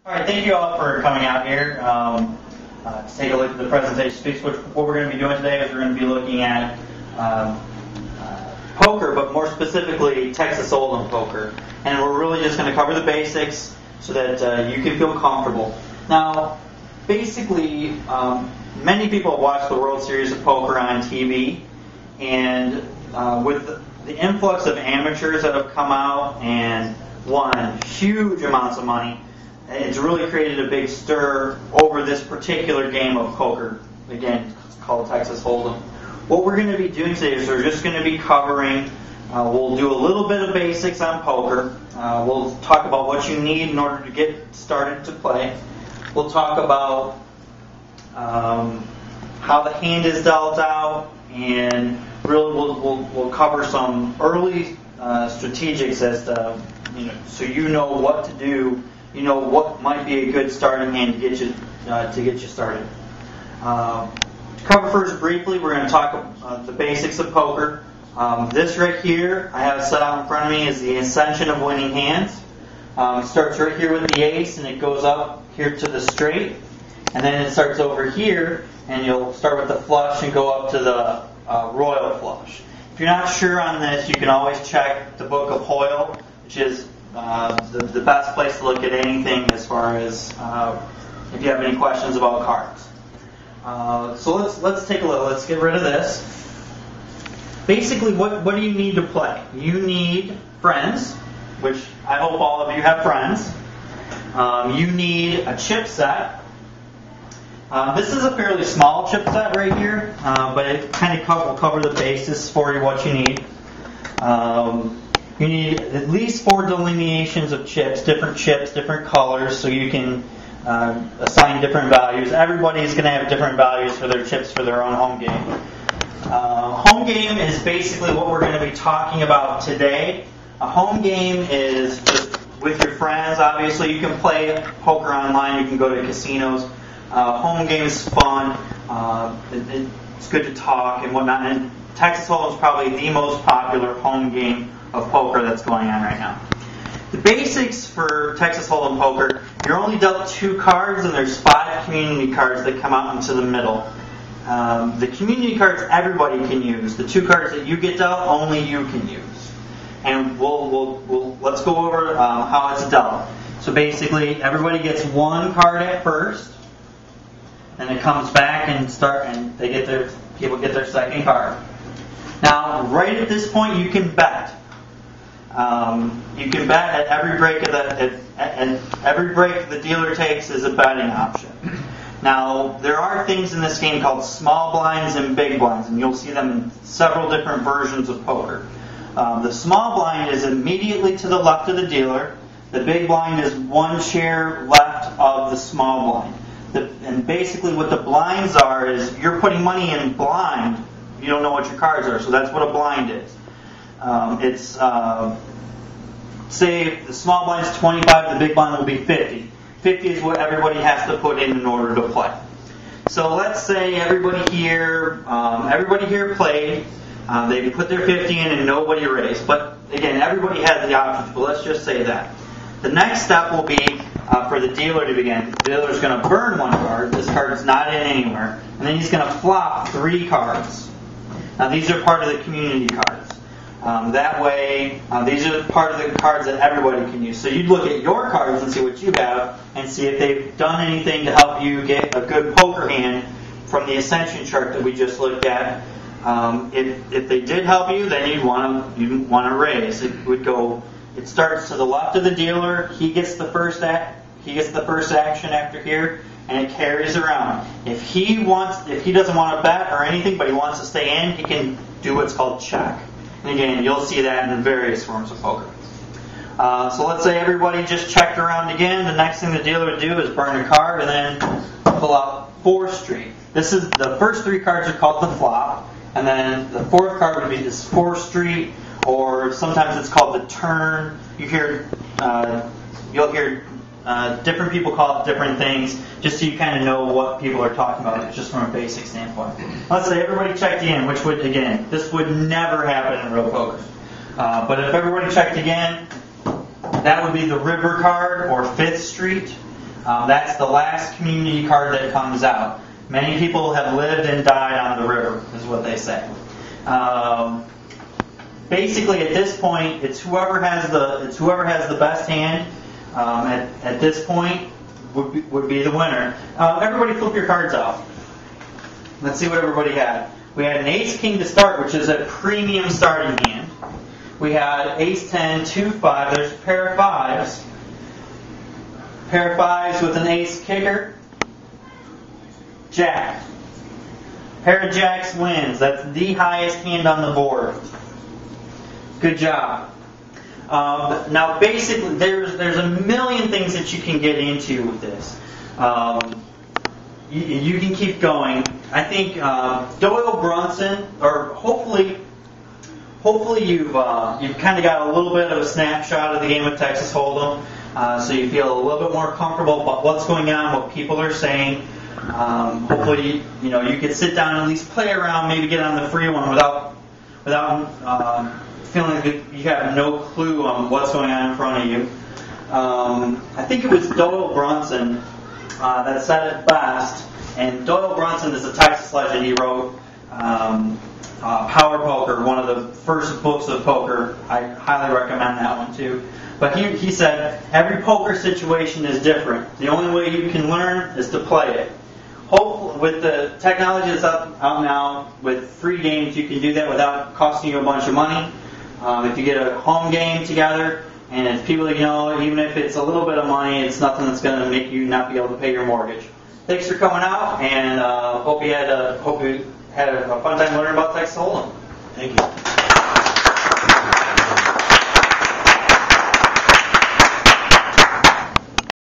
All right, thank you all for coming out here to take a look at the presentation Speach. What we're going to be doing today is we're going to be looking at poker, but more specifically Texas Hold'em poker. And we're really just going to cover the basics so that you can feel comfortable. Now, basically, many people have watched the World Series of Poker on TV, and with the influx of amateurs that have come out and won huge amounts of money, it's really created a big stir over this particular game of poker. Again, it's called Texas Hold'em. What we're going to be doing today is we're just going to be covering, we'll do a little bit of basics on poker. We'll talk about what you need in order to get started to play. We'll talk about how the hand is dealt out, and really we'll cover some early strategics as to, so you know what to do. You know what might be a good starting hand to get you started. To cover first briefly, we're going to talk the basics of poker. This right here I have set out in front of me is the ascension of winning hands. It starts right here with the ace, and it goes up here to the straight, and then it starts over here, and you'll start with the flush and go up to the royal flush. If you're not sure on this, you can always check the Book of Hoyle, which is the best place to look at anything as far as if you have any questions about cards. So let's take a look. Let's get rid of this. Basically, what do you need to play? You need friends, which I hope all of you have friends. You need a chip set. This is a fairly small chip set right here, but it kind of will cover the basis for you what you need. You need at least 4 delineations of chips, different colors, so you can assign different values. Everybody's going to have different values for their chips for their own home game. Home game is basically what we're going to be talking about today. A home game is just with your friends. Obviously, you can play poker online. You can go to casinos. Home game is fun. It's good to talk and whatnot. And Texas Hold'em is probably the most popular home game of poker that's going on right now. The basics for Texas Hold'em poker: you're only dealt 2 cards, and there's 5 community cards that come out into the middle. The community cards everybody can use. The 2 cards that you get dealt, only you can use. And let's go over how it's dealt. So basically, everybody gets 1 card at first, and it comes back and people get their second card. Now, right at this point, you can bet. You can bet at every break every break the dealer takes is a betting option. Now, there are things in this game called small blinds and big blinds, and you'll see them in several different versions of poker. The small blind is immediately to the left of the dealer. The big blind is 1 chair left of the small blind. And basically what the blinds are is you're putting money in blind. You don't know what your cards are, so that's what a blind is. Say the small blind is 25, the big blind will be 50. 50 is what everybody has to put in order to play. So let's say everybody here played. They put their 50 in and nobody raised. But again, everybody has the options. But let's just say that. The next step will be for the dealer to begin. The dealer is going to burn 1 card. This card is not in anywhere. And then he's going to flop 3 cards. Now these are part of the community cards. That way, these are part of the cards that everybody can use. So you'd look at your cards and see what you have and see if they've done anything to help you get a good poker hand from the ascension chart that we just looked at. If they did help you, then you'd want to raise. It starts to the left of the dealer. He gets the first action after here, and it carries around. If he doesn't want to bet or anything, but he wants to stay in, he can do what's called check. And again, you'll see that in various forms of poker. So let's say everybody just checked around again. The next thing the dealer would do is burn a card and then pull out 4 straight. The first 3 cards are called the flop, and then the 4th card would be this 4 street, or sometimes it's called the turn. You'll hear different people call it different things, just so you kind of know what people are talking about, just from a basic standpoint. Let's say everybody checked in, which would, again, this would never happen in real poker. But if everybody checked again, that would be the river card or 5th street. That's the last community card that comes out. Many people have lived and died on the river, is what they say. Basically, at this point, it's whoever has the best hand. At this point, would be the winner. Everybody, flip your cards out. Let's see what everybody had. We had an Ace King to start, which is a premium starting hand. We had Ace 10, 2, 5. There's a pair of fives. Pair of fives with an ace kicker. Jack. Pair of jacks wins. That's the highest hand on the board. Good job. Now, basically, there's a million things that you can get into with this. You can keep going. I think Doyle Brunson, or hopefully you've kind of got a little bit of a snapshot of the game of Texas Hold'em, so you feel a little bit more comfortable about what's going on, what people are saying. Hopefully, you could sit down and at least play around, maybe get on the free one without feeling like you have no clue on what's going on in front of you. I think it was Doyle Brunson that said it best. And Doyle Brunson is a Texas legend. He wrote Power Poker, one of the first books of poker. I highly recommend that one too. But he said, every poker situation is different. The only way you can learn is to play it. Hopefully, with the technology that's out now, with free games, you can do that without costing you a bunch of money. If you get a home game together, and it's people that you know, even if it's a little bit of money, it's nothing that's going to make you not be able to pay your mortgage. Thanks for coming out, and hope you had a fun time learning about Texas Hold'em. Thank you.